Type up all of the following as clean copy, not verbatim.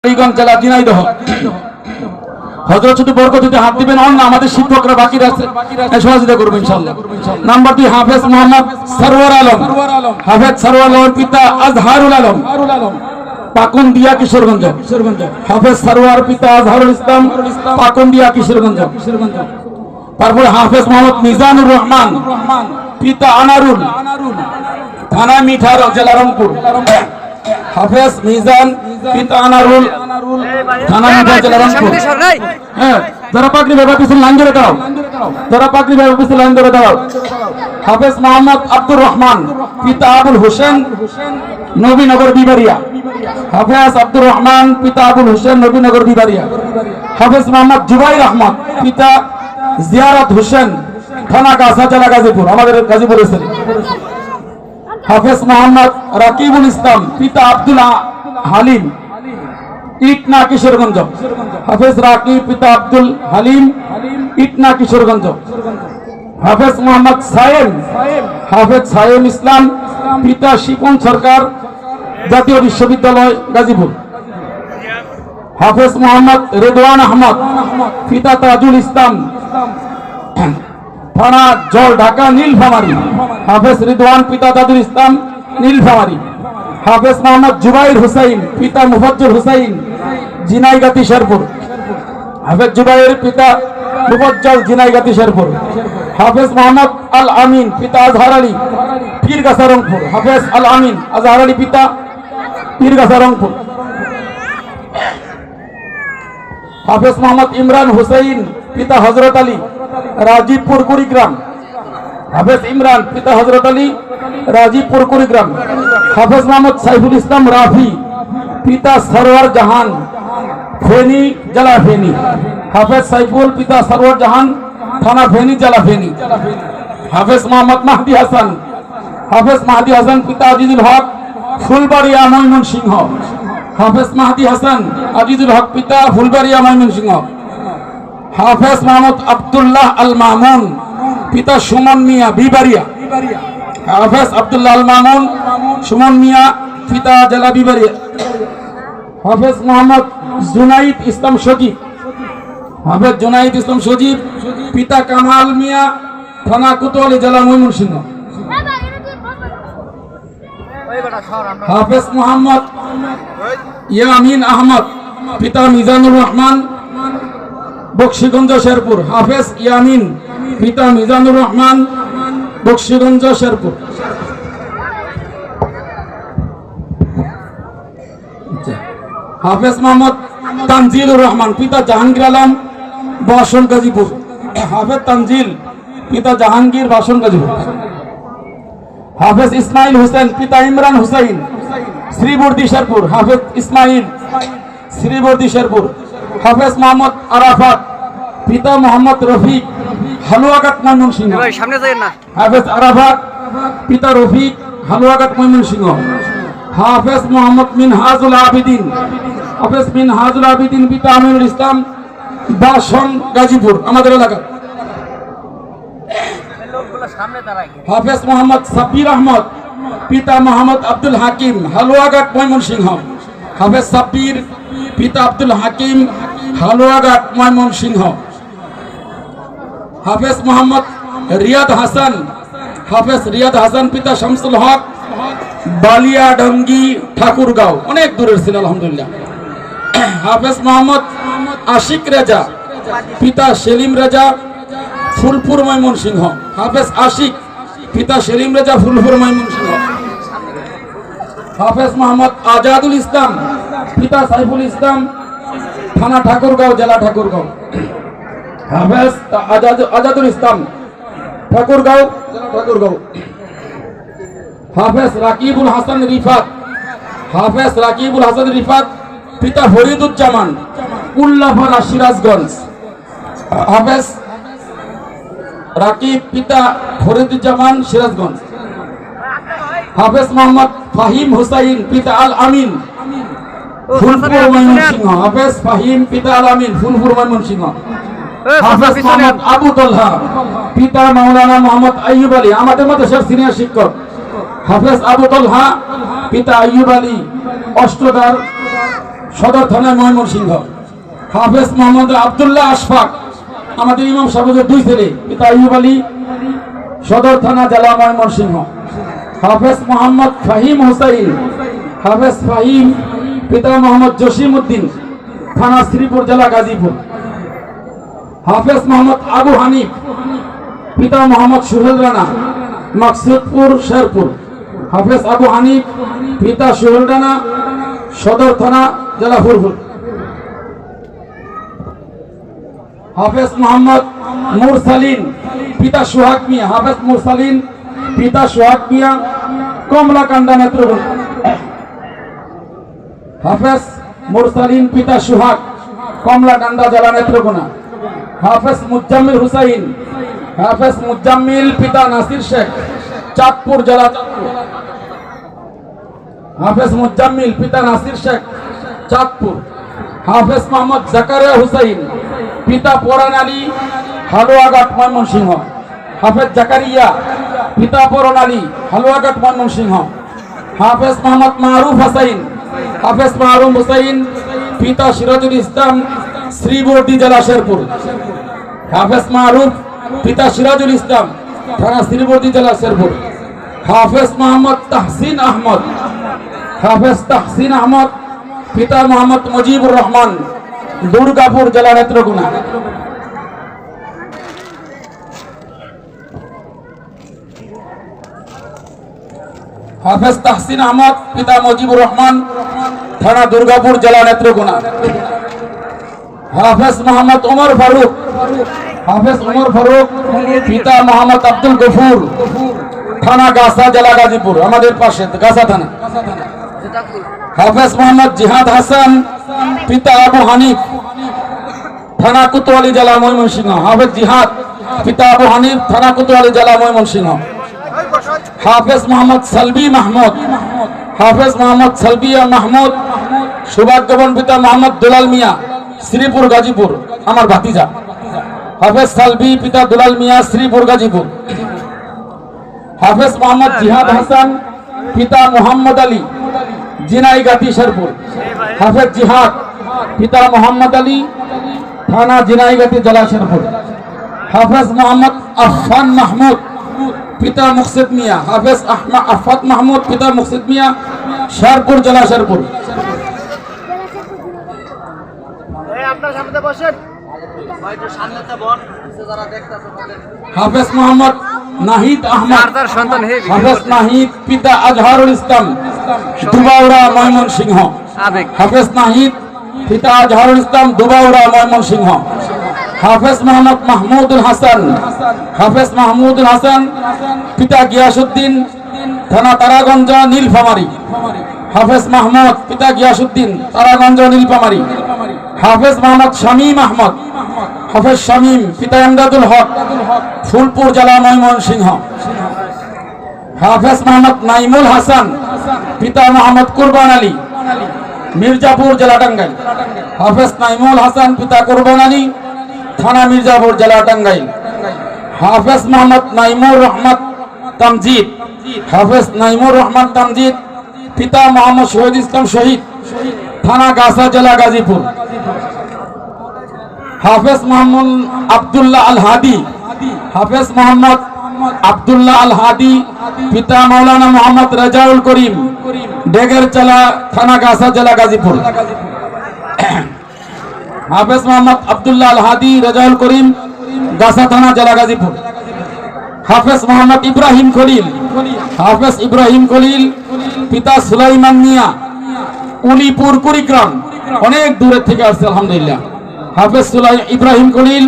জেলা ঝিনাইদহ হযরত শুধু বরকতিতে হাত দিবেন অন্য আমাদের শিক্ষকরা বাকি আছে সহযোগিতা করবেন ইনশাআল্লাহ। নাম্বার 2 হাফেজ মোহাম্মদ সরওয়ার আলম, হাফেজ সরওয়ার আলমের পিতা আজহারুল আলম, পাকুন্দিয়া কিশোরগঞ্জ। হাফেজ সরওয়ার পিতা আজহারুল ইসলাম, পাকুন্দিয়া কিশোরগঞ্জ। তারপরে হাফেজ মোহাম্মদ মিজানুর রহমান, পিতা আনারুল, থানা মিঠার, জেলা রংপুর। হাফেজ মিজান, পিতা আনারুল, থানা মিঠার, জেলা রংপুর। হ্যাঁ, যারা পাগড়ি ভাই পিছনে লাইন ধরে দাও, যারা পাগড়ি ভাই পিছনে লাইন ধরে দাও। হাফেজ মোহাম্মদ আব্দুর রহমান, পিতা আবুল হোসেন, নবীনগর বিবারিয়া। হাফেজ আব্দুর রহমান, পিতা আবুল হোসেন, নবীনগর বিবারিয়া। হাফেজ মোহাম্মদ জুবাইর আহমদ, পিতা জিয়ারত হোসেন, থানা গাছা, জেলা গাজীপুর, আমাদের গাজীপুরের ছেলে। হাফেজ মোহাম্মদ রাকিবুল ইসলাম, পিতা আব্দুল হালিম, ইটনা কিশোরগঞ্জ। হাফেজ রাকিব, পিতা আব্দুল হালিম, ইটনা কিশোরগঞ্জ। হাফেজ মোহাম্মদ সায়েম, হাফেজ সায়েম ইসলাম, পিতা শিপন সরকার, জাতীয় বিশ্ববিদ্যালয়, গাজীপুর। হাফেজ মোহাম্মদ রেদওয়ান আহমদ, পিতা তাজুল ইসলাম, থানা জল, ঢাকা, নীলফামারী। হাফেজ রিদওয়ান, পিতা তাজুল ইসলাম, নীলফামারী। হাফেজ মোহাম্মদ জুবাইর হুসাইন, পিতা মুফাজ্জল হুসাইন, জিনাইগাতি, শেরপুর। হাফেজ জুবাইর, পিতা মুফাজ্জল, জিনাইগাতি, শেরপুর। হাফেজ মোহাম্মদ আল আমিন, পিতা আজহার আলী, পীরগাছা, রংপুর। হাফেজ আল আমিন আজহার আলী, পিতা পীরগাছা, রংপুর। হাফেজ মোহাম্মদ ইমরান হুসাইন, পিতা হযরত আলী, রাজীবপুর, কুড়িগ্রাম। হাফেজ ইমরান, পিতা হযরত আলী, রাজীবপুর, কুড়িগ্রাম। হাফেজ মোহাম্মদ সাইফুল ইসলাম রাফি, পিতা সরওয়ার জাহান, ফেনী, জেলা ফেনী। হাফেজ সাইফুল, পিতা সরওয়ার জাহান, থানা ফেনী, জেলা ফেনী। হাফেজ মোহাম্মদ মাহদি হাসান, হাফেজ মাহদি হাসান, পিতা আজিজুল হক, ফুলবাড়িয়া, ময়মনসিংহ। হাফেজ মাহদি হাসান আজিজুল হক, পিতা ফুলবাড়িয়া, ময়মনসিংহ। হাফেজ মোহাম্মদ আব্দুল্লাহ আল মামুন, পিতা সুমন মিয়া, বিবারিয়া। হাফেজ আব্দুল্লাহ আল মামুন, সুমন মিয়া, পিতা জেলা বিবারিয়া। হাফেজ মোহাম্মদ জুনাইদ ইসলাম সজীব, হাফেজ জুনাইদ ইসলাম সজীব, পিতা কামাল মিয়া, থানা কোতোয়ালি, জেলা ময়মনসিংহ। হাফেজ মোহাম্মদ ইয়ামিন আহমদ, পিতা মিজানুর রহমান, বক্সিগঞ্জ, শেরপুর। হাফেজ ইয়ামিন, পিতা মিজানুর রহমান, বক্সিগঞ্জ, শেরপুর। হাফেজ মোহাম্মদ তানজিলুর রহমান, পিতা জাহাঙ্গীর আলম, বাসন, গাজীপুর। হাফেজ তানজিল, পিতা জাহাঙ্গীর, বাসন, গাজীপুর। হাফেজ ইসমাইল হোসেন, পিতা ইমরান হুসাইন, শ্রীবর্দী, শেরপুর। হাফেজ ইসমাইল, শ্রীবর্দী, শেরপুর। হাফেজ মোহাম্মদ আরাফাত, পিতা মোহাম্মদ রফিক, হালুয়াঘাট, ময়মনসিংহ। হাফেজ আরাফাত, পিতা রফিক, হালুয়াঘাট, ময়মনসিংহ। হাফেজ মোহাম্মদ মিনহাজুল আবিদিন, হাফেজ মিনহাজুল আবিদিন, পিতা আমিনুল ইসলাম, বাসন, গাজীপুর, আমাদের এলাকা। হাফেজ মোহাম্মদ সাব্বির আহমদ, পিতা মোহাম্মদ আব্দুল হাকিম, হালুয়াঘাট, ময়মনসিংহ। হাফেজ সাব্বির, পিতা আব্দুল হাকিম, হালুয়াঘাট, ময়মনসিংহ। হাফেজ মোহাম্মদ রিয়াদ হাসান, হাফেজ রিয়াদ হাসান, পিতা শামসুল হক, বালিয়াডঙ্গি, ঠাকুরগাঁও, অনেক দূরের ছিল, আলহামদুলিল্লাহ। হাফেজ মোহাম্মদ আশিক রেজা, পিতা সেলিম রেজা, ফুলপুর, ময়মনসিংহ। হাফেজ আশিক, পিতা সেলিম রেজা, ফুলপুর, ময়মনসিংহ। হাফেজ মোহাম্মদ আজাদুল ইসলাম, পিতা সাইফুল ইসলাম, থানা ঠাকুরগাঁও, জেলা ঠাকুরগাঁও। হাফেজ আজাদুল ইসলাম, ঠাকুরগাঁও, জেলা ঠাকুরগাঁও। হাফেজ রাকিবুল হাসান রিফাত, হাফেজ রাকিবুল হাসান রিফাত, পিতা ফরিদুজ্জামান, উল্লাপাড়া, সিরাজগঞ্জ। হাফেজ রাকিব, পিতা ফরিদুজ্জামান, সিরাজগঞ্জ। হাফেজ মোহাম্মদ ফাহিম হুসাইন, পিতা আল আমিন, ফুলপুর, ময়মনসিংহ। হাফেজ ফাহিম, পিতা আল আমিন, ফুলপুর, ময়মনসিংহ। হাফেজ মোহাম্মদ আবু তলহা, পিতা মাওলানা মোহাম্মদ আইয়ুব আলী, আমাদের মাদ্রাসার সিনিয়র শিক্ষক। হাফেজ আবু তলহা, পিতা আইয়ুব আলী, অষ্টদার, সদর থানা ময়মনসিংহ। হাফেজ মোহাম্মদ আব্দুল্লাহ আশফাক আমাদের ইমাম সাহেবের দুই ছেলে, পিতা আইয়ুব আলী, সদর থানা জেলা ময়মনসিংহ। হাফেজ মোহাম্মদ ফাহিম হুসাইন, হাফেজ ফাহিম, পিতা মোহাম্মদ জসিম উদ্দিন, থানা শ্রীপুর জেলা গাজীপুর। হাফেজ মোহাম্মদ আবু হানিফ, পিতা মোহাম্মদ সোহেল রানা, মাকসুদপুর শেরপুর। হাফেজ আবু হানিফ, পিতা সোহেল রানা, সদর থানা জেলা ফুরফুর। হাফেজ মোহাম্মদ মুরসালিন, পিতা সোহাগ মিয়া, হাফেজ মুরসালিন, পিতা সোহাগ মিয়া, কমলাকান্দা নেত্রকোনা। হাফেজ মুরসালিন, পিতা সোহাগ, কমলাকান্দা জেলা নেত্রকোনা। হাফেজ মুজাম্মিল হুসাইন, হাফেজ মুজাম্মিল, পিতা নাসির শেখ, চাঁদপুর জেলা চাঁদপুর। হাফেজ মুজাম্মিল, পিতা নাসির শেখ, চাঁদপুর। হাফেজ মোহাম্মদ জাকারিয়া হুসাইন, পিতা পরান আলী, হালুয়াঘাট ময়মনসিংহ। হাফেজ জাকারিয়া, পিতা পরান আলী, হালুয়াঘাট ময়মনসিংহ। হাফেজ মোহাম্মদ মারুফ হুসাইন, হাফেজ মারুফ হুসাইন, পিতা সিরাজুল ইসলাম, শ্রীবর্দী জেলা শেরপুর। হাফেজ মারুফ, পিতা সিরাজুল ইসলাম, থানা শ্রীবর্দী জেলা শেরপুর। হাফেজ মোহাম্মদ তাহসিন আহমদ, হাফেজ তাহসিন আহমদ, পিতা মোহাম্মদ মুজিবুর রহমান, দুর্গাপুর জেলা নেত্রকোনা। হাফেজ তাহসিন আহমদ, পিতা মুজিবুর রহমান, থানা দুর্গাপুর জেলা নেত্রকোনা। হাফেজ মোহাম্মদ ওমর ফারুক, হাফেজ ওমর ফারুক, পিতা মোহাম্মদ আব্দুল গফুর, থানা গাছা জেলা গাজীপুর, আমাদের পাশে গাছা থানা। হাফেজ মোহাম্মদ জিহাদ হাসান, পিতা আবু হানিফ, থানা কোতোয়ালি জেলা ময়মনসিংহ। হাফেজ জিহাদ, পিতা আবু হানিফ, থানা কোতোয়ালি জেলা ময়মনসিংহ। হাফেজ মোহাম্মদ সালবি মাহমুদ, হাফেজ মোহাম্মদ সালবিয়া মাহমুদ, সৌভাগ্যবান, পিতা মোহাম্মদ দুলাল মিয়া, শ্রীপুর গাজীপুর, আমার ভাতিজা। হাফেজ সালবি, পিতা দুলাল মিয়া, শ্রীপুর গাজীপুর। হাফেজ মোহাম্মদ জিহাদ হাসান, পিতা মোহাম্মদ আলী, জিনাইগাতি শেরপুর। হাফেজ জিহাদ, পিতা মোহাম্মদ আলী, থানা জিনাইগাতি জেলা শেরপুর। হাফেজ মোহাম্মদ আফফান মাহমুদ, পিতা মুকসিদ মিয়া, হাফেজ আফফাত মাহমুদ, পিতা মুকসিদ মিয়া, শেরপুর জেলা শেরপুর। হাফেজ মোহাম্মদ নাহিদ আহমদ, হাফেজ নাহিদ, পিতা আজহারুল ইসলাম, দুবাউড়া ময়মনসিংহ। হাফেজ নাহিদ, পিতা আজহারুল ইসলাম, দুবাউড়া ময়মনসিংহ। হাফেজ মোহাম্মদ মাহমুদুল হাসান, হাফেজ মাহমুদুল হাসান, পিতা গিয়াসউদ্দিন, থানা তারাগঞ্জ নীলফামারী। হাফেজ মাহমুদ, পিতা গিয়াসউদ্দিন, তারাগঞ্জ নীলফামারী। হাফেজ মোহাম্মদ শামীম আহমদ, হাফেজ শামীম, পিতা এমদাদুল হক, ফুলপুর জেলা ময়মনসিংহ। হাফেজ মোহাম্মদ নাইমুল হাসান, পিতা মোহাম্মদ কুরবান আলী, মির্জাপুর জেলা টাঙ্গাইল। হাফেজ নাইমুল হাসান, পিতা কুরবান আলী, থানা মির্জাপুর জেলা টাঙ্গাইল। হাফেজ মোহাম্মদ নাইমুর রহমান তামজিদ, হাফেজ নাইমুর রহমান তামজিদ, পিতা মোহাম্মদ শহীদ ইসলাম শহীদ, থানা গাছা জেলা গাজীপুর। হাফেজ মোহাম্মদ আব্দুল্লাহ আল হাদি, হাফেজ মোহাম্মদ আব্দুল্লাহ আল হাদি, পিতা মাওলানা মোহাম্মদ রাজাউল করিম, ডেগের চালা, থানা গাছা জেলা গাজীপুর। হাফেজ মোহাম্মদ আব্দুল্লাহ আল হাদি, রাজাউল করিম, গাছা থানা জেলা গাজীপুর। হাফেজ মোহাম্মদ ইব্রাহিম খলিল, হাফেজ ইব্রাহিম খলিল, পিতা সুলাইমান মিয়া, উলিপুর কুড়িগ্রাম, অনেক দূরের থেকে আসছে আলহামদুলিল্লাহ। হাফেজ ইব্রাহিম খলিল,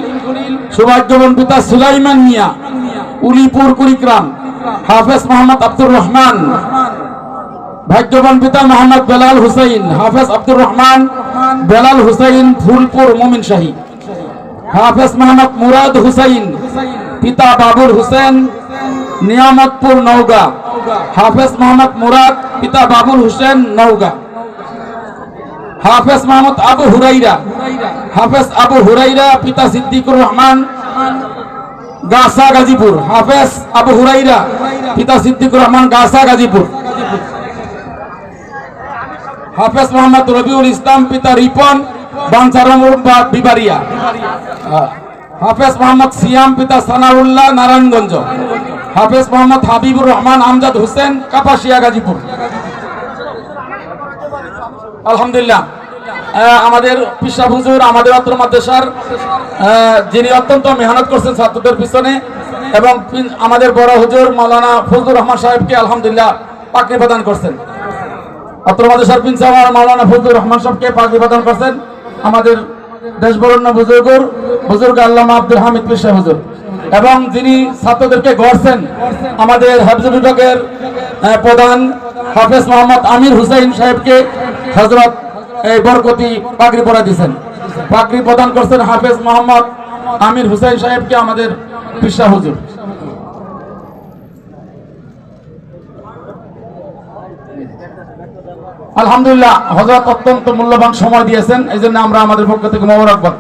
সৌভাগ্যবান, পিতা সুলাইমান মিয়া, উলিপুর কুড়িগ্রাম। হাফেজ মোহাম্মদ আব্দুর রহমান, ভাগ্যবান, পিতা মোহাম্মদ বেলাল হুসাইন, হাফেজ আব্দুর রহমান, বেলাল হুসাইন, ফুলপুর মোমিনশাহী। হাফেজ মোহাম্মদ মুরাদ হুসাইন, পিতা বাবুর হুসেন, নিয়ামতপুর নওগাঁ। হাফেজ মোহাম্মদ মুরাদ, পিতা বাবুর হুসেন, নওগাঁ। হাফেজ মোহাম্মদ আবু হুরাইরা, হাফেজ আবু হুরাইরা, পিতা সিদ্দিকুর রহমান, গাছা গাজীপুর। হাফেজ আবু হুরাইরা, পিতা সিদ্দিকুর রহমান, গাছা গাজীপুর। হাফেজ মোহাম্মদ রবিউল ইসলাম পিতা রিপন বাঞ্চারামবাগ বিবারিয়া, হাফেজ মোহাম্মদ সিয়াম পিতা সানাউল্লাহ নারায়ণগঞ্জ, হাফেজ মোহাম্মদ হাবিবুর রহমান আমজাদ হোসেন কাপাসিয়া গাজীপুর। আলহামদুলিল্লাহ আমাদের পিসা হুজুর আমাদের অত্র মাদ্রাসার যিনি অত্যন্ত মেহনত করছেন ছাত্রদের পিছনে, এবং আমাদের বড় হুজুর মাওলানা ফজলুর রহমান সাহেবকে আলহামদুলিল্লাহ পাগড়ি প্রদান করছেন। অত্র মাদ্রাসার প্রিন্সিপাল মাওলানা ফজলুর রহমান সাহেবকে পাগড়ি প্রদান করছেন আমাদের দেশ বরেণ্য বুজুর্গ আল্লামা আব্দুল হামিদ পিসা হুজুর, এবং যিনি ছাত্রদেরকে গড়ছেন আমাদের হাফেজ বিভাগের প্রধান হাফেজ মোহাম্মদ আমির হুসাইন সাহেবকে হযরত এই বরকতি পাগড়ি পরা দিয়েছেন। পাগড়ি প্রদান করছেন হাফেজ মোহাম্মদ আমির হুসাইন সাহেবকে আমাদের পিসা হুজুর। আলহামদুলিল্লাহ হযরত অত্যন্ত মূল্যবান সময় দিয়েছেন, এই জন্য আমরা আমাদের পক্ষ থেকে মোবারকবাদ।